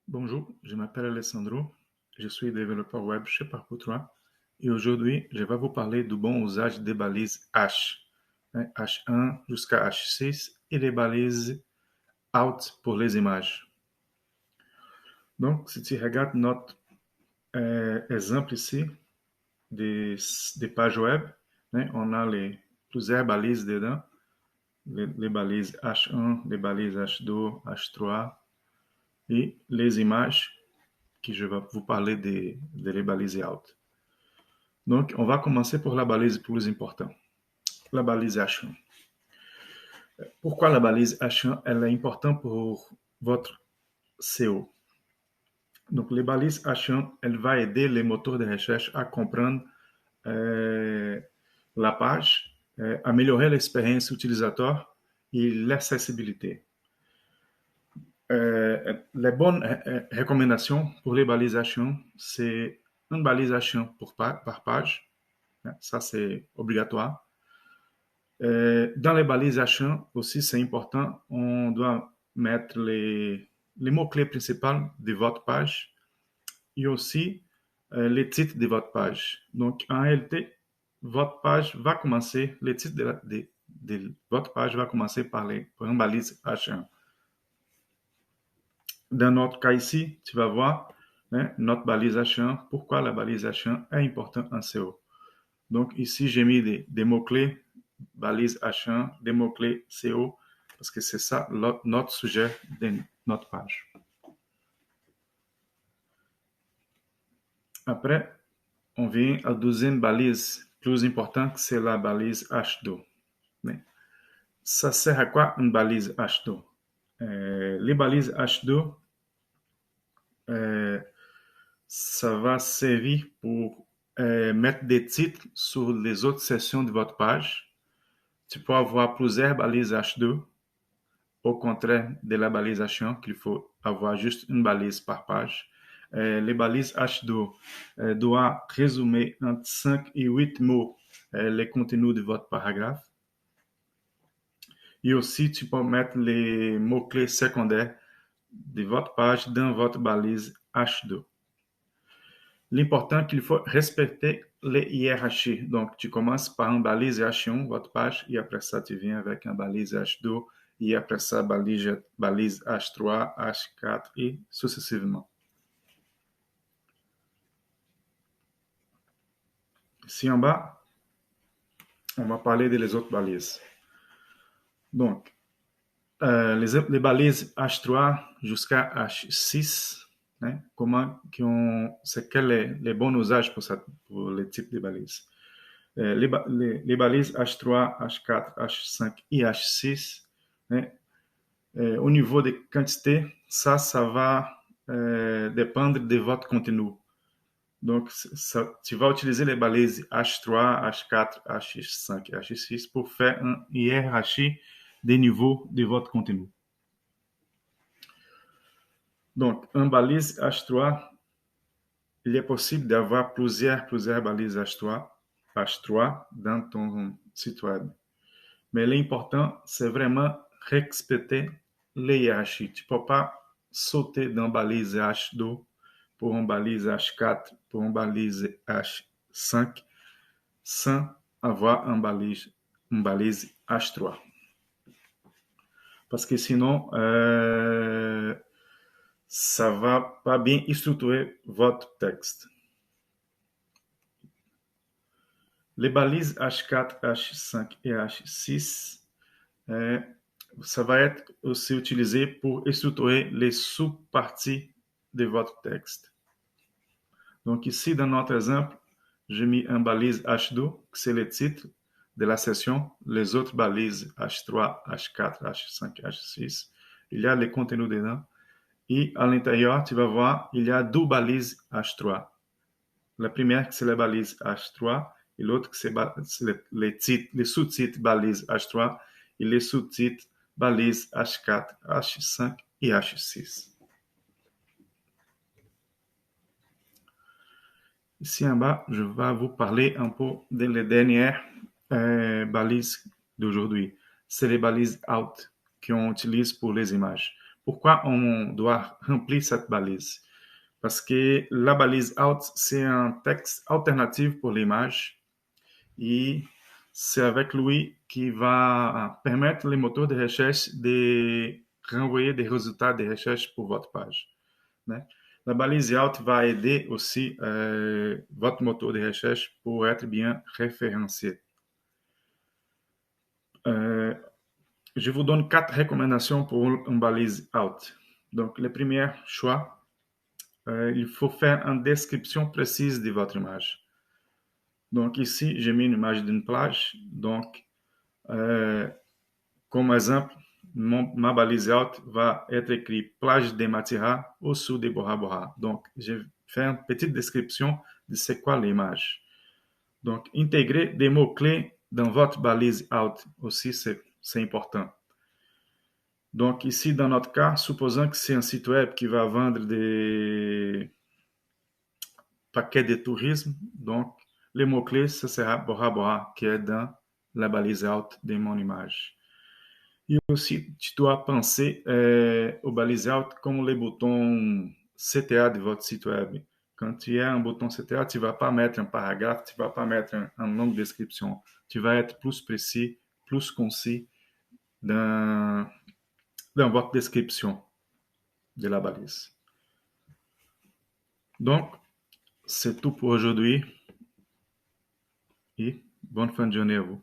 Bonjour, je m'appelle Alessandro, je suis développeur web chez Parcours 3 et aujourd'hui je vais vous parler du bon usage des balises H, H1 jusqu'à H6 et les balises out pour les images. Donc, si tu regardes notre exemple ici des pages web, on a plusieurs balises dedans, les balises H1, les balises H2, H3 et les images que je vais vous parler de les balises out. Donc, on va commencer pour la balise plus importante, la balise H1. Pourquoi la balise H1 elle est importante pour votre SEO? Donc, les balises H1, elle va aider les moteurs de recherche à comprendre la page, améliorer l'expérience utilisateur et l'accessibilité. Les bonnes recommandations pour les balises H1, c'est une balise H1 par page. Ça, c'est obligatoire. Dans les balises H1 aussi, c'est important, on doit mettre les mots-clés principaux de votre page et aussi les titres de votre page. Donc, en réalité, votre page va commencer, les titres de votre page va commencer par une balise H1. Dans notre cas ici, tu vas voir notre balise H1. Pourquoi la balise H1 est importante en SEO? Donc ici, j'ai mis des mots-clés, balise H1, des mots-clés SEO, parce que c'est ça notre sujet de notre page. Après, on vient à la deuxième balise plus importante, c'est la balise H2. Mais ça sert à quoi une balise H2? Les balises H2, ça va servir pour mettre des titres sur les autres sections de votre page. Tu peux avoir plusieurs balises H2, au contraire de la balise H1, qu'il faut avoir juste une balise par page. Les balises H2 doivent résumer entre 5 et 8 mots les contenus de votre paragraphe. Et aussi, tu peux mettre les mots-clés secondaires de votre page dans votre balise H2. L'important qu'il faut respecter les hiérarchies. Donc, tu commences par une balise H1, votre page, et après ça, tu viens avec une balise H2, et après ça, balise H3, H4, et successivement. Ici en bas, on va parler des autres balises. Donc, les balises H3 jusqu'à H6, c'est quel est le bon usage pour les types de balises. Les balises H3, H4, H5 et H6, au niveau des quantités, ça va dépendre de votre contenu. Donc, tu vas utiliser les balises H3, H4, H5 et H6 pour faire une hiérarchie des niveaux de votre contenu. Donc, une balise H3, il est possible d'avoir plusieurs balises H3 dans ton site web. Mais l'important, c'est vraiment respecter les hiérarchies. Tu ne peux pas sauter d'une balise H2 pour une balise H4, pour une balise H5, sans avoir une balise H3. Parce que sinon, ça ne va pas bien structurer votre texte. Les balises H4, H5 et H6, ça va être aussi utilisé pour structurer les sous-parties de votre texte. Donc ici, dans notre exemple, j'ai mis un balise H2, c'est le titre de la session. Les autres balises H3, H4, H5, H6, il y a les contenus dedans. Et à l'intérieur, tu vas voir, il y a deux balises H3. La première, c'est la balise H3, et l'autre, c'est les sous-titres balise H3 et les sous-titres balise H4, H5 et H6. Ici en bas, je vais vous parler un peu des dernières balises d'aujourd'hui. C'est les balises out qu'on utilise pour les images. pourquoi on doit remplir cette balise? Parce que la balise out, c'est un texte alternatif pour l'image et c'est avec lui qui va permettre les moteurs de recherche de renvoyer des résultats de recherche pour votre page. Né? La balise out va aider aussi votre moteur de recherche pour être bien référencié. Euh, je vous donne 4 recommandations pour une balise out. Donc, le premier choix, il faut faire une description précise de votre image. Donc, ici, j'ai mis une image d'une plage. Donc, comme exemple, ma balise out va être écrit plage de Matira au sud de Bora Bora. Donc, je fais une petite description de c'est quoi l'image. Donc, intégrer des mots-clés dans votre balise out aussi, c'est important. Donc, ici, dans notre cas, supposons que c'est un site web qui va vendre des paquets de tourisme. Donc, les mots-clés, ce sera Bora Bora, qui est dans la balise out de mon image. Et aussi, tu dois penser au balise out comme les boutons CTA de votre site web. Quand tu as un bouton CTA, tu ne vas pas mettre un paragraphe, tu ne vas pas mettre une longue description. Tu vas être plus précis, plus concis dans votre description de la balise. Donc, c'est tout pour aujourd'hui et bonne fin de journée à vous.